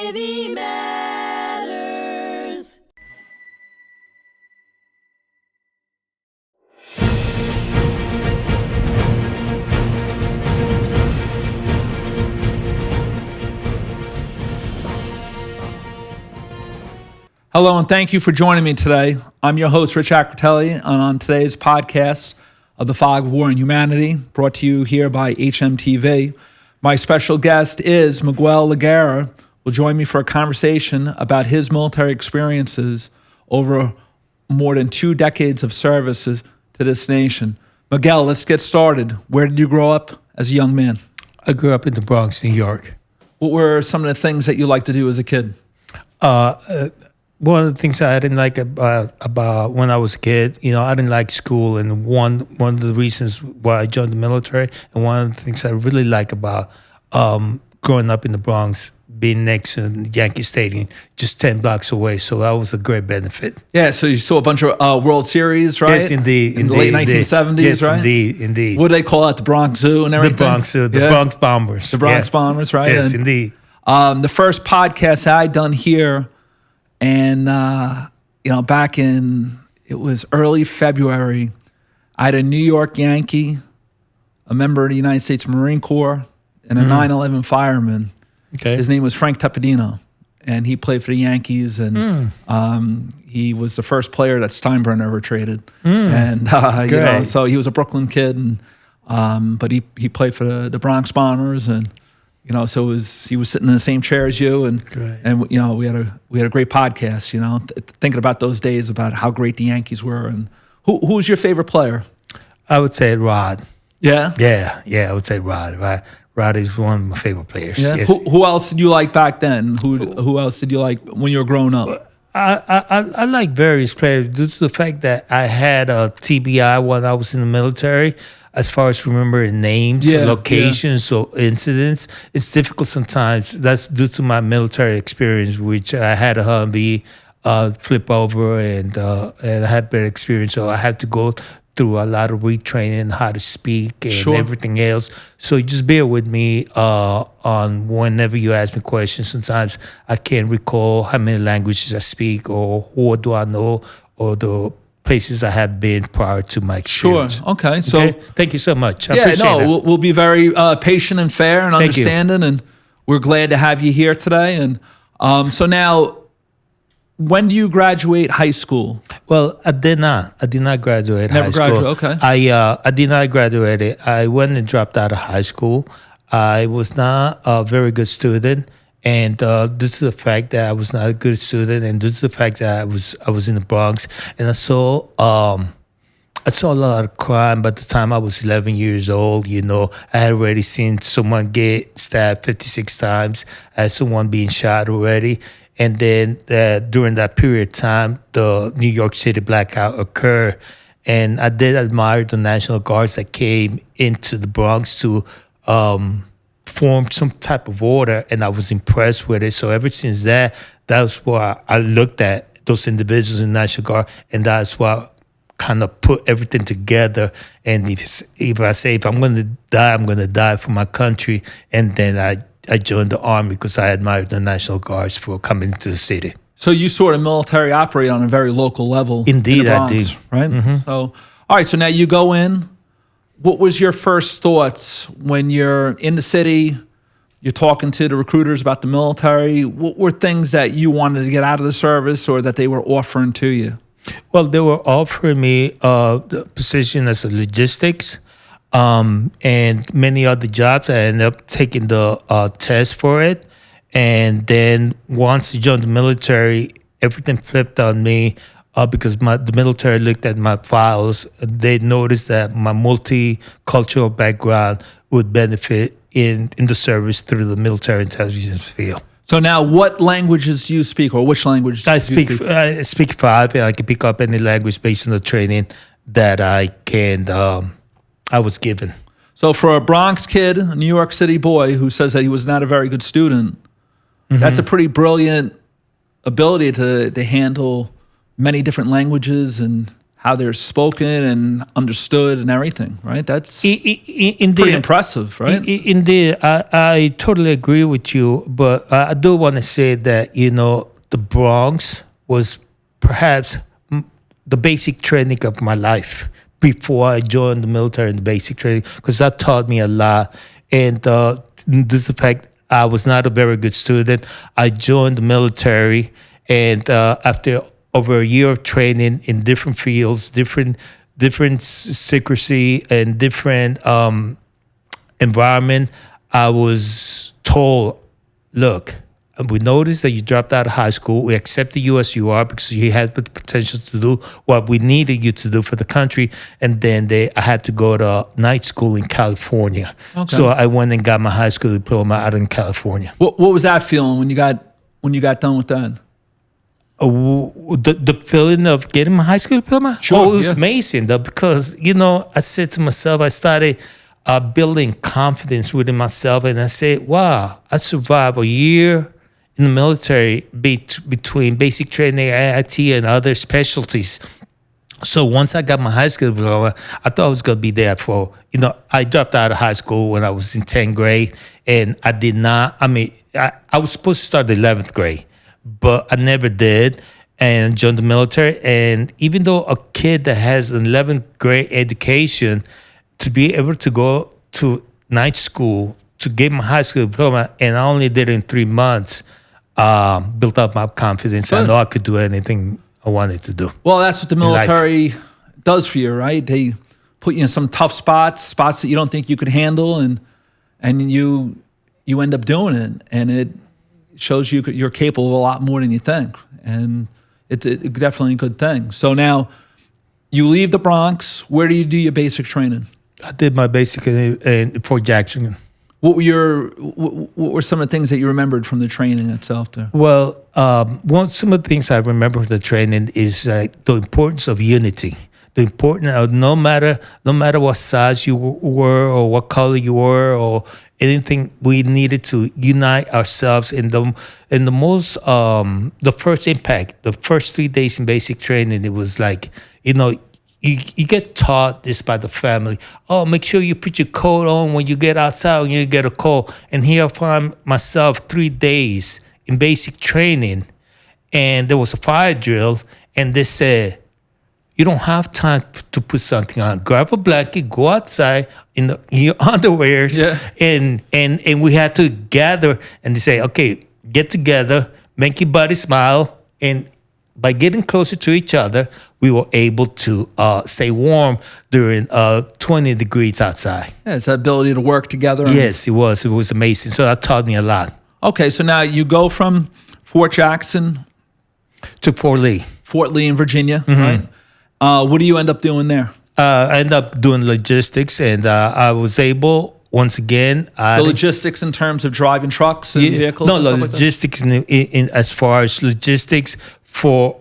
City Matters. Hello, and thank you for joining me today. I'm your host, Richard Acritelli, and on today's podcast of The Fog of War and Humanity, brought to you here by hmTv, my special guest is Miguel Logreira, will join me for a conversation about his military experiences over more than 2 decades of service to this nation. Miguel, let's get started. Where did you grow up as a young man? I grew up in the Bronx, New York. What were some of the things that you liked to do as a kid? One of the things I didn't like about when I was a kid, I didn't like school, and one of the reasons why I joined the military, and one of the things I really like about growing up in the Bronx, being next to Yankee Stadium, just 10 blocks away. So that was a great benefit. Yeah, so you saw a bunch of World Series, right? Yes, indeed. In the late 1970s, yes, right? Indeed. What do they call it? The Bronx Zoo and everything? The Bronx Zoo, the Bronx Bombers. The Bronx Bombers, right? Yes, and, indeed. The first podcast I done here, and back in, it was early February, I had a New York Yankee, a member of the United States Marine Corps, and a 9/11 fireman. Okay. His name was Frank Tepedino, and he played for the Yankees, and he was the first player that Steinbrenner ever traded. And so he was a Brooklyn kid, and but he played for the Bronx Bombers, and so he was sitting in the same chair as you, and we had a great podcast. Thinking about those days, about how great the Yankees were, and who was your favorite player? I would say Rod. Yeah, I would say Rod. Right. Rod is one of my favorite players. Yeah. Yes. Who else did you like back then? Who else did you like when you were growing up? I like various players due to the fact that I had a TBI when I was in the military. As far as remembering names, locations, or incidents, it's difficult sometimes. That's due to my military experience, which I had a Humvee flip over, and I had bad experience. So I had to go through a lot of retraining, how to speak and everything else. So just bear with me on whenever you ask me questions. Sometimes I can't recall how many languages I speak, or what do I know, or the places I have been prior to my experience. Sure. Okay. So thank you so much. I appreciate that. We'll be very patient and fair and understanding, and we're glad to have you here today. And so now, when do you graduate high school? Well, I did not. I did not graduate high school. Never graduate. Okay. I did not graduate. I went and dropped out of high school. I was not a very good student. And due to the fact that I was not a good student, and due to the fact that I was in the Bronx, and I saw a lot of crime. By the time I was 11 years old, I had already seen someone get stabbed 56 times. I had someone being shot already. And then during that period of time, the New York City blackout occurred. And I did admire the National Guards that came into the Bronx to formed some type of order, and I was impressed with it. So ever since that was why I looked at those individuals in National Guard, and that's why I kind of put everything together. And if I say, if I'm going to die, I'm going to die for my country. And then I joined the Army because I admired the National Guards for coming into the city. So you sort of military operate on a very local level. Indeed, in the Bronx, I did. Right? Mm-hmm. So, all right, so now you go in. What was your first thoughts when you're in the city, you're talking to the recruiters about the military? What were things that you wanted to get out of the service, or that they were offering to you? Well, they were offering me the position as a logistics and many other jobs. I ended up taking the test for it. And then once I joined the military, everything flipped on me. Because the military looked at my files, they noticed that my multicultural background would benefit in the service through the military intelligence field. So now, what languages do you speak, or which languages do you speak? I speak 5, and I can pick up any language based on the training that I was given. So for a Bronx kid, a New York City boy who says that he was not a very good student, that's a pretty brilliant ability to handle many different languages and how they're spoken and understood and everything, right? That's Indeed, pretty impressive, right? Indeed, I totally agree with you, but I do want to say that, the Bronx was perhaps the basic training of my life before I joined the military and the basic training, because that taught me a lot. And due to the fact I was not a very good student, I joined the military, and after over a year of training in different fields, different secrecy and different environment, I was told, look, we noticed that you dropped out of high school. We accepted you as you are because you had the potential to do what we needed you to do for the country. And then I had to go to night school in California. Okay. So I went and got my high school diploma out in California. What was that feeling when you got done with that? The feeling of getting my high school diploma? Sure, it was amazing, though, because, I said to myself, I started building confidence within myself, and I said, wow, I survived a year in the military between basic training, IT, and other specialties. So once I got my high school diploma, I thought I was going to be there for, I dropped out of high school when I was in 10th grade, and I did not, I was supposed to start the 11th grade, but I never did, and joined the military. And even though a kid that has an 11th grade education, to be able to go to night school to get my high school diploma, and I only did it in 3 months, built up my confidence. Good. I know I could do anything I wanted to do. Well, that's what the military does for you, right? They put you in some tough spots that you don't think you could handle, and you end up doing it, and it shows you're capable of a lot more than you think, and it's definitely a good thing. So now you leave the Bronx. Where do you do your basic training? I did my basic in Fort Jackson. What were some of the things that you remembered from the training itself there? Well, some of the things I remember from the training is the importance of unity. The importance of no matter what size you were or what color you were or anything, we needed to unite ourselves in the most the first impact. The first 3 days in basic training, it was like, you get taught this by the family. Oh, make sure you put your coat on when you get outside when you get a cold. And here I find myself 3 days in basic training, and there was a fire drill, and they said, you don't have time to put something on. Grab a blanket, go outside in your underwears, and we had to gather, and they say, okay, get together, make your body smile, and by getting closer to each other, we were able to stay warm during 20 degrees outside. Yeah, it's that ability to work together. Yes, it was. It was amazing. So that taught me a lot. Okay, so now you go from Fort Jackson to Fort Lee. Fort Lee in Virginia, right? What do you end up doing there? I ended up doing logistics, and I was able, once again... the logistics in terms of driving trucks and vehicles? No, and stuff logistics like in as far as logistics for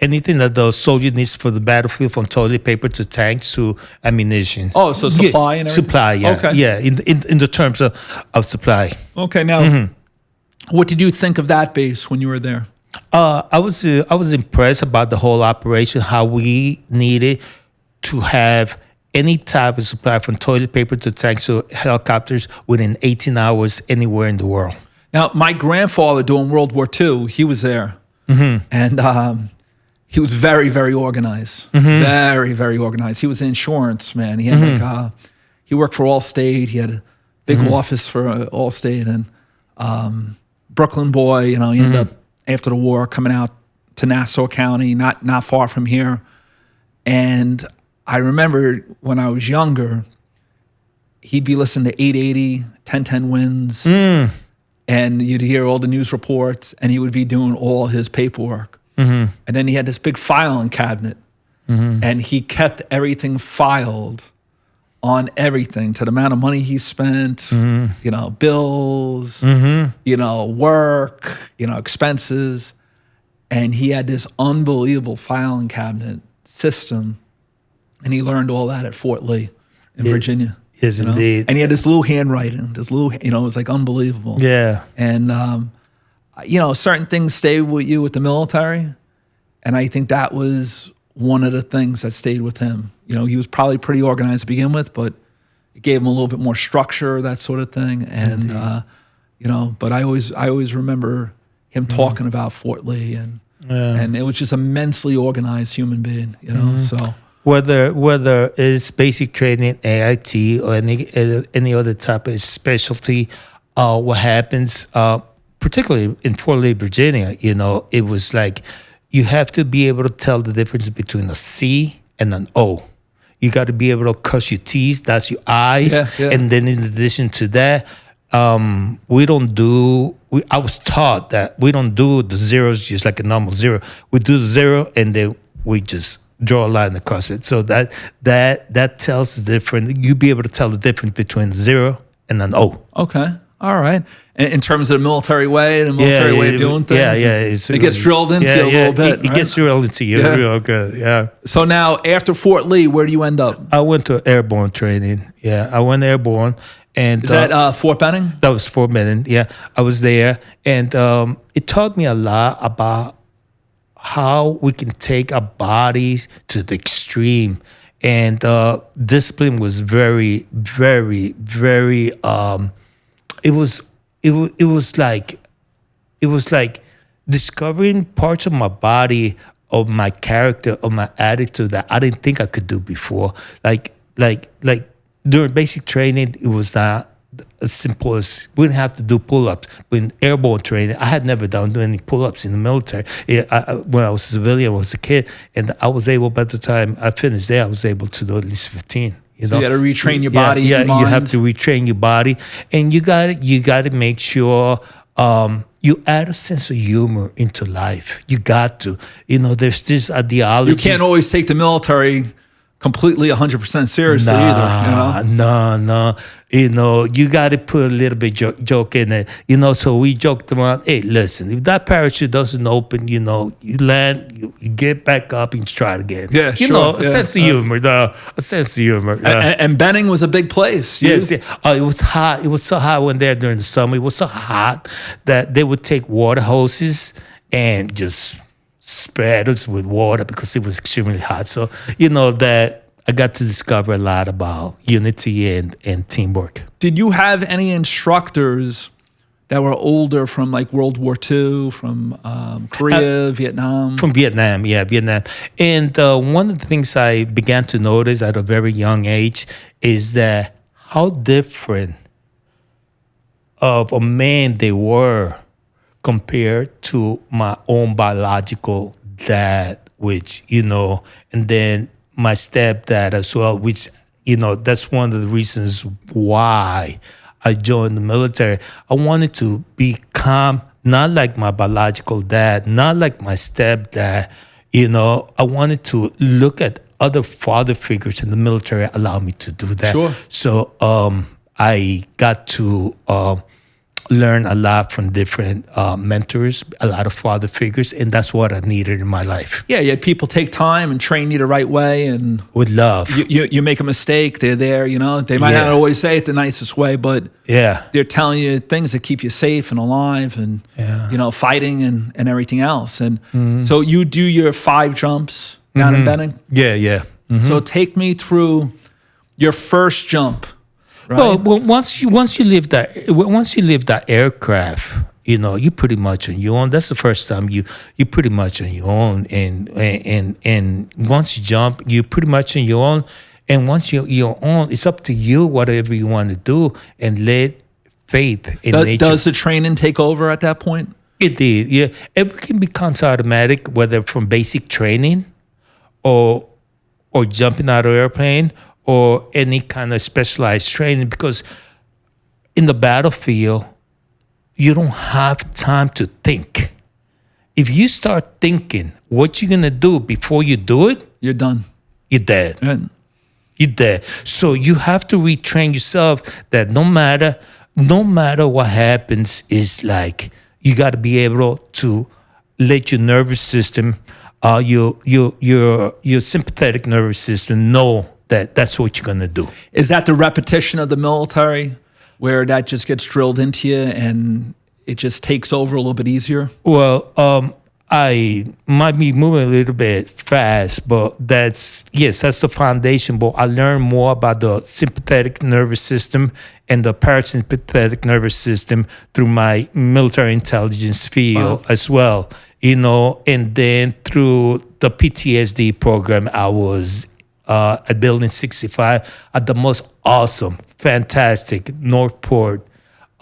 anything that the soldier needs for the battlefield, from toilet paper to tanks to ammunition. Oh, so supply and everything? Supply, yeah. Okay. Yeah, in the terms of supply. Okay, now, what did you think of that base when you were there? I was impressed about the whole operation, how we needed to have any type of supply, from toilet paper to tanks to helicopters, within 18 hours anywhere in the world. Now, my grandfather during World War II, he was there, and he was very, very organized, very, very organized. He was in insurance, man. He had he worked for Allstate. He had a big office for Allstate, and Brooklyn boy. He ended up, after the war, coming out to Nassau County, not far from here. And I remember when I was younger, he'd be listening to 880, 1010 Winds, and you'd hear all the news reports, and he would be doing all his paperwork. And then he had this big filing cabinet, and he kept everything filed on everything, to the amount of money he spent, bills, work, expenses. And he had this unbelievable filing cabinet system, and he learned all that at Fort Lee in Virginia. Yes, indeed. And he had this little handwriting, it was like unbelievable. Yeah. And, certain things stay with you with the military. And I think that was one of the things that stayed with him? You know, he was probably pretty organized to begin with, but it gave him a little bit more structure, that sort of thing. And you know, but I always remember him talking about Fort Lee, and it was just immensely organized human being. You know, so. Whether it's basic training, AIT, or any other type of specialty, what happens, particularly in Fort Lee, Virginia, you know, it was like you have to be able to tell the difference between a C and an O. You got to be able to cross your T's, that's your I's, and then in addition to that, I was taught that we don't do the zeros just like a normal zero. We do the zero and then we just draw a line across it. So that tells the difference. You be able to tell the difference between a zero and an O. Okay. All right. In terms of the military way, way of doing things. It gets drilled into you a little bit. It gets drilled into you real good. Yeah. So now after Fort Lee, where do you end up? I went to Airborne training. Yeah. I went Airborne. And is that Fort Benning? That was Fort Benning. Yeah. I was there. And it taught me a lot about how we can take our bodies to the extreme. And discipline was very, very, very it was like discovering parts of my body, of my character, of my attitude that I didn't think I could do before. Like during basic training, it was not as simple as we didn't have to do pull-ups. But in airborne training, I had never done any pull-ups in the military. When I was a civilian, I was a kid, and I was able, by the time I finished there, I was able to do at least 15. You know? You got to retrain your body. Yeah, you have to retrain your body, and you got to make sure you add a sense of humor into life. You got to, you know, there's this ideology. You can't always take the military completely 100% seriously either. You know? No. You know, you got to put a little bit joke in it. You know, so we joked around, hey, listen, if that parachute doesn't open, you know, you land, you get back up and try it again. Yeah, you know, a sense of humor, a sense of humor. And Benning was a big place. Yes. It was hot. It was so hot when there during the summer. It was so hot that they would take water hoses and just spread us with water because it was extremely hot. So, you know, that I got to discover a lot about unity and teamwork. Did you have any instructors that were older from like World War II, from Korea, Vietnam? From Vietnam, yeah, Vietnam. And one of the things I began to notice at a very young age is that how different of a man they were compared to my own biological dad, which, you know, and then my stepdad as well, which, you know, that's one of the reasons why I joined the military. I wanted to become not like my biological dad, not like my stepdad, you know. I wanted to look at other father figures in the military, allow me to do that. Sure. So I got to learn a lot from different mentors, a lot of father figures, and that's what I needed in my life. Yeah, you had people take time and train you the right way, and with love. You make a mistake, they're there. You know, they might not always say it the nicest way, but they're telling you things that keep you safe and alive, and you know, fighting and everything else. And so you do your 5 jumps down in Benning. Yeah. So take me through your first jump. Right? Well, once you leave that aircraft, you know, you pretty much on your own. That's the first time you pretty much on your own, and once you jump, you're pretty much on your own. And once you're on, it's up to you whatever you want to do, and let faith in nature. Does the training take over at that point? It did, yeah. Everything becomes automatic, whether from basic training, or jumping out of an airplane, or any kind of specialized training, because in the battlefield, you don't have time to think. If you start thinking what you're going to do before you do it, you're done. You're dead. Right. You're dead. So you have to retrain yourself that no matter what happens, is like you got to be able to let your nervous system, your sympathetic nervous system know that's what you're going to do. Is that the repetition of the military where that just gets drilled into you and it just takes over a little bit easier? Well, I might be moving a little bit fast, but that's the foundation. But I learned more about the sympathetic nervous system and the parasympathetic nervous system through my military intelligence field as well. And then through the PTSD program, I was at Building 65 at the most awesome, fantastic Northport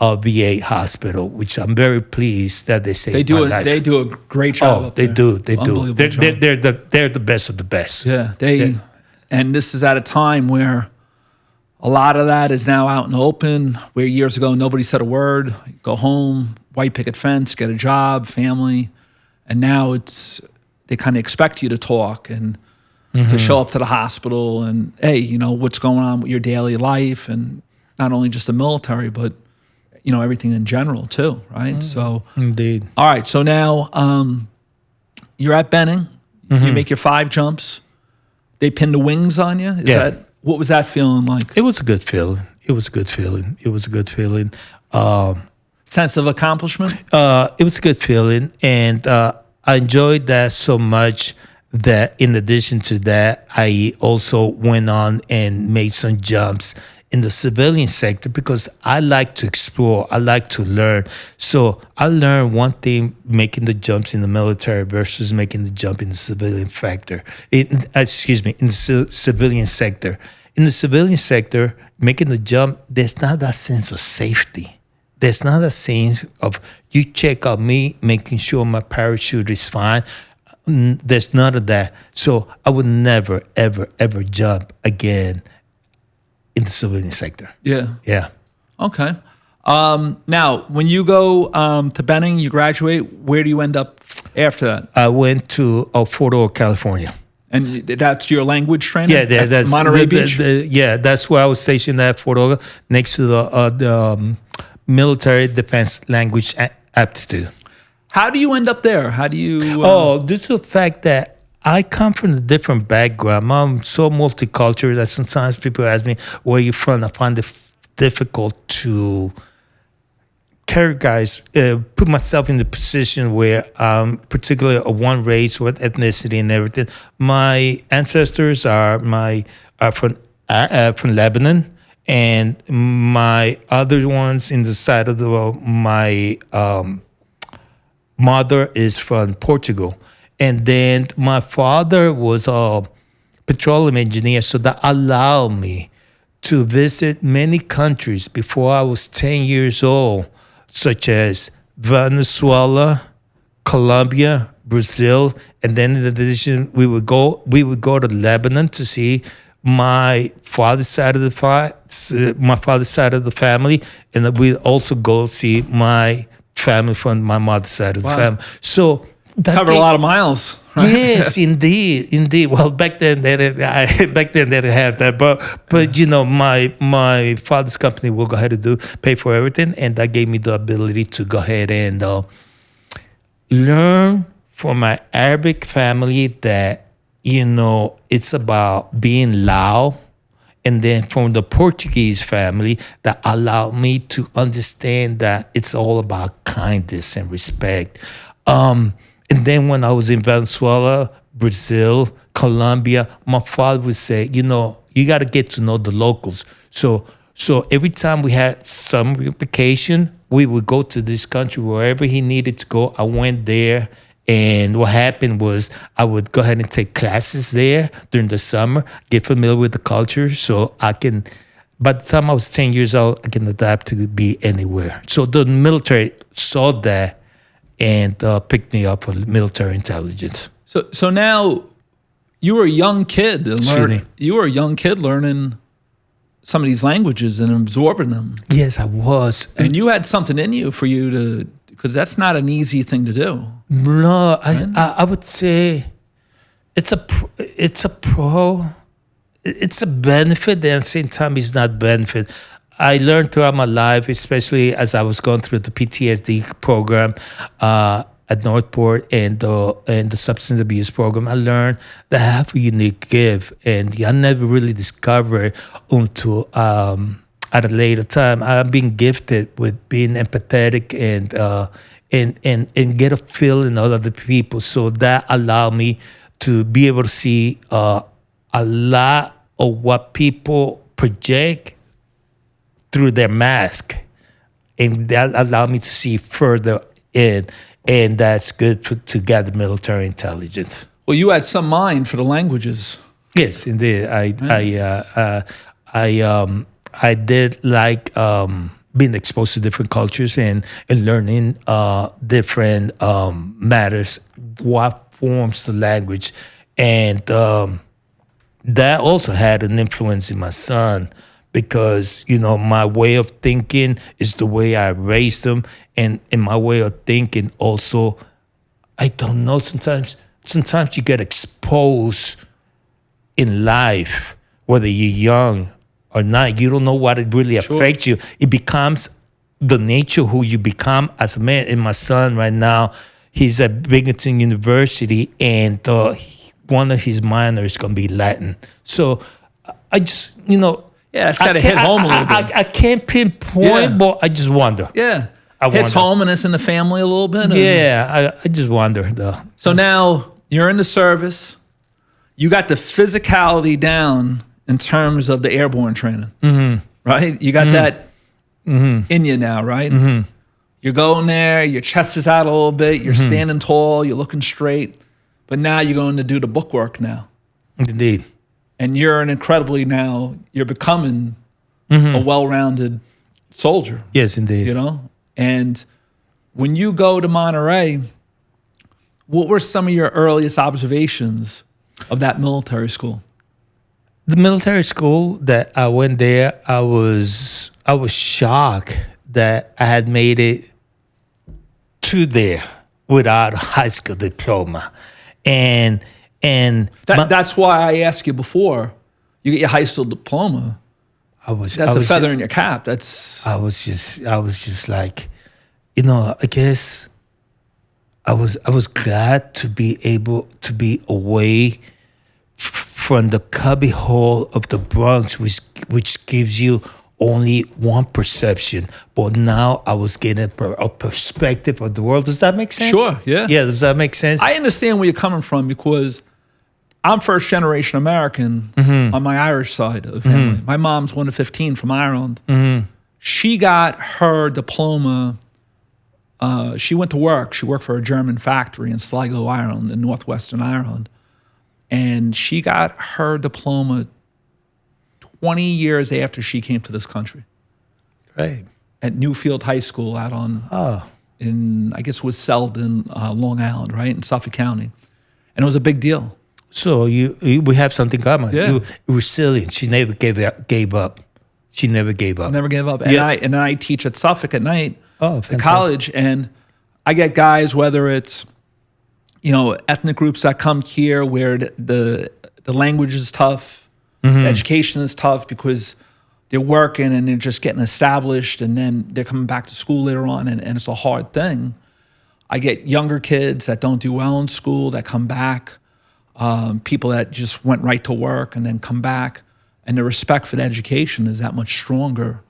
VA hospital, which I'm very pleased that they saved my life. They do a great job. They do. They're the best of the best. Yeah, and this is at a time where a lot of that is now out in the open. Where years ago nobody said a word. Go home, white picket fence, get a job, family, and now they kind of expect you to talk and to show up to the hospital and hey, what's going on with your daily life, and not only just the military, but everything in general too, right? So indeed. All right, so now you're at Benning. You make your 5 jumps. They pin the wings on you. What was that feeling like? It was a good feeling. Sense of accomplishment? It was a good feeling, and I enjoyed that so much that in addition to that, I also went on and made some jumps in the civilian sector because I like to explore, I like to learn. So I learned one thing making the jumps in the military versus making the jump in the civilian factor. In the civilian sector. In the civilian sector, making the jump, there's not that sense of safety. There's not a sense of you check on me, making sure my parachute is fine. There's none of that. So I would never, ever, ever jump again in the civilian sector. Yeah. Okay. Now, when you go to Benning, you graduate, where do you end up after that? I went to Fort Ord, California. And that's your language training? Yeah, that's Monterey Beach? That's where I was stationed at Fort Ord, next to the military defense language aptitude. How do you end up there? How do you... due to the fact that I come from a different background. I'm so multicultural that sometimes people ask me, where are you from? I find it difficult to put myself in the position where I'm particularly of one race, one ethnicity and everything. My ancestors are from Lebanon, and my other ones in the side of the world, my mother is from Portugal. And then my father was a petroleum engineer, so that allowed me to visit many countries before I was 10 years old, such as Venezuela, Colombia, Brazil, and then in addition, we would go to Lebanon to see my father's side of the family, and we'd also go see my family from my mother's side of the family. So covered a lot of miles. Right? Yes, indeed. Well, back then they didn't have that, but my father's company will go ahead and pay for everything, and that gave me the ability to go ahead and learn from my Arabic family that it's about being loud, and then from the Portuguese family that allowed me to understand that it's all about kindness and respect. And then when I was in Venezuela, Brazil, Colombia, my father would say, you got to get to know the locals. So every time we had summer vacation, we would go to this country wherever he needed to go. I went there, and what happened was I would go ahead and take classes there during the summer, get familiar with the culture, so I can. By the time I was 10 years old, I can adapt to be anywhere. So the military saw that and picked me up for military intelligence. So now you were a young kid learning some of these languages and absorbing them. Yes, I was. And you had something in you for you to, because that's not an easy thing to do. No, I would say it's a benefit, and at the same time it's not benefit. I learned throughout my life, especially as I was going through the PTSD program at Northport and the substance abuse program. I learned that I have a unique gift, and I never really discovered until at a later time. I've been gifted with being empathetic and get a feeling of other people. So that allowed me to be able to see a lot of what people project through their mask, and that allowed me to see further in, and that's good to gather military intelligence. Well, you had some mind for the languages. Yes, indeed. I did like being exposed to different cultures and learning different matters, what forms the language, and that also had an influence in my son, because my way of thinking is the way I raised him, and in my way of thinking also, I don't know, sometimes you get exposed in life, whether you're young or not. You don't know what it really affects you. It becomes the nature who you become as a man. And my son right now, he's at Binghamton University, and one of his minors is going to be Latin. So I just, it's got to hit home a little bit. I can't pinpoint, but I just wonder. Yeah. Hits home, and it's in the family a little bit. Yeah, I just wonder, though. So now you're in the service. You got the physicality down in terms of the airborne training, right? You got that in you now, right? You're going there, your chest is out a little bit, you're standing tall, you're looking straight, but now you're going to do the bookwork now. Indeed. And you're you're becoming a well-rounded soldier. Yes, indeed. And when you go to Monterey, what were some of your earliest observations of that military school? The military school that I went there, I was shocked that I had made it to there without a high school diploma, and that's why I asked you before. You get your high school diploma. That's a feather in your cap. I was just like, I guess I was glad to be able to be away from the cubby hole of the Bronx, which gives you only one perception. But now I was getting a perspective of the world. Does that make sense? Sure, yeah. Yeah, does that make sense? I understand where you're coming from, because I'm first generation American on my Irish side of the family. My mom's one of 15 from Ireland. She got her diploma. She went to work. She worked for a German factory in Sligo, Ireland, in northwestern Ireland. And she got her diploma 20 years after she came to this country. Right. At Newfield High School out in, I guess it was Selden, Long Island, right, in Suffolk County. And it was a big deal. So we have something common. Yeah. You resilient. She never gave up. She never gave up. Never gave up. Yeah. And I teach at Suffolk at night at college, and I get guys, whether it's ethnic groups that come here where the language is tough, the education is tough because they're working and they're just getting established, and then they're coming back to school later on, and it's a hard thing. I get younger kids that don't do well in school that come back, people that just went right to work and then come back, and the respect for the education is that much stronger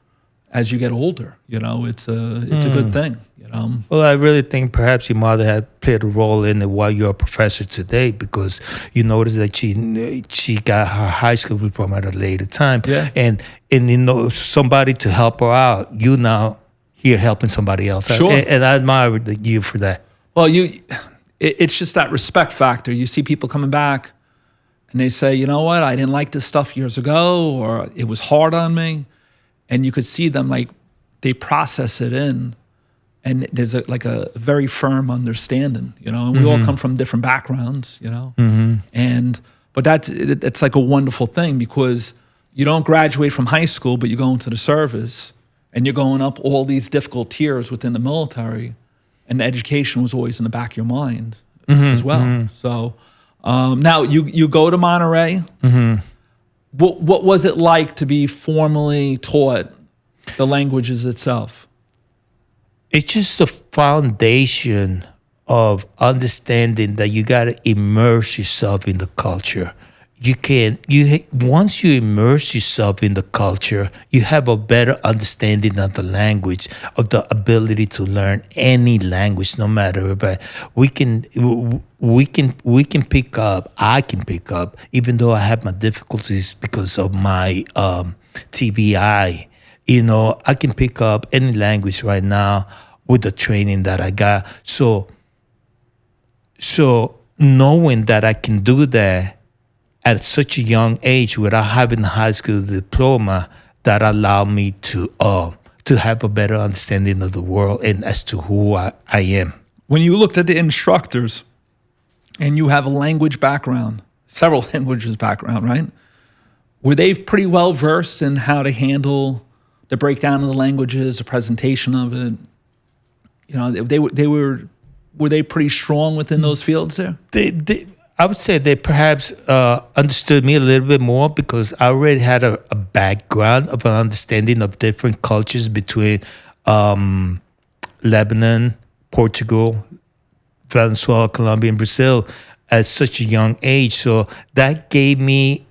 as you get older. It's a good thing. Well, I really think perhaps your mother had played a role in it while you're a professor today, because you notice that she got her high school diploma at a later time, and somebody to help her out. You now here helping somebody else, sure, and I admire you for that. Well, it's just that respect factor. You see people coming back, and they say, you know what, I didn't like this stuff years ago, or it was hard on me, and you could see them like they process it in. And there's a very firm understanding, and we all come from different backgrounds, but it's like a wonderful thing, because you don't graduate from high school, but you go into the service and you're going up all these difficult tiers within the military, and the education was always in the back of your mind as well. So now you go to Monterey. What was it like to be formally taught the languages itself? It's just a foundation of understanding that you got to immerse yourself in the culture. once you immerse yourself in the culture, you have a better understanding of the language, of the ability to learn any language, no matter. But we can pick up. I can pick up, even though I have my difficulties because of my TBI. I can pick up any language right now with the training that I got. So knowing that I can do that at such a young age without having a high school diploma, that allowed me to have a better understanding of the world and as to who I am. When you looked at the instructors and you have a language background, several languages background, right? Were they pretty well versed in how to handle the breakdown of the languages, the presentation of it? Were they pretty strong within those fields there? I would say they perhaps understood me a little bit more because I already had a background of an understanding of different cultures between Lebanon, Portugal, Venezuela, Colombia, and Brazil at such a young age. So that gave me,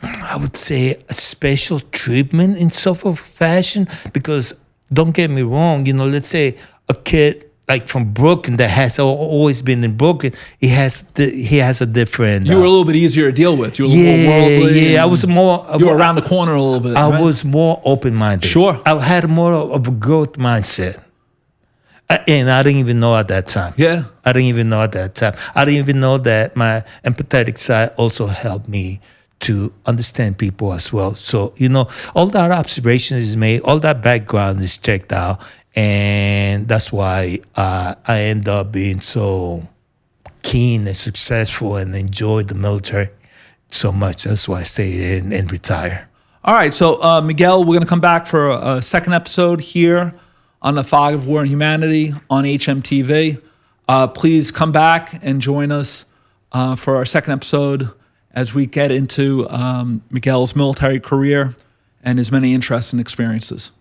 I would say, a special treatment in sort of fashion because, don't get me wrong, let's say a kid like from Brooklyn that has always been in Brooklyn, he has a different. You were a little bit easier to deal with. You were a little more worldly. Yeah, I was more. You were around the corner a little bit. I right? was more open-minded. Sure. I had more of a growth mindset. And I didn't even know at that time. Yeah. I didn't even know at that time. I didn't even know that my empathetic side also helped me to understand people as well. So, all that observation is made, all that background is checked out. And that's why I end up being so keen and successful and enjoyed the military so much. That's why I stayed in and retire. All right. So, Miguel, we're going to come back for a second episode here on the Fog of War and Humanity on hmTV. Please come back and join us for our second episode as we get into Miguel's military career and his many interests and experiences.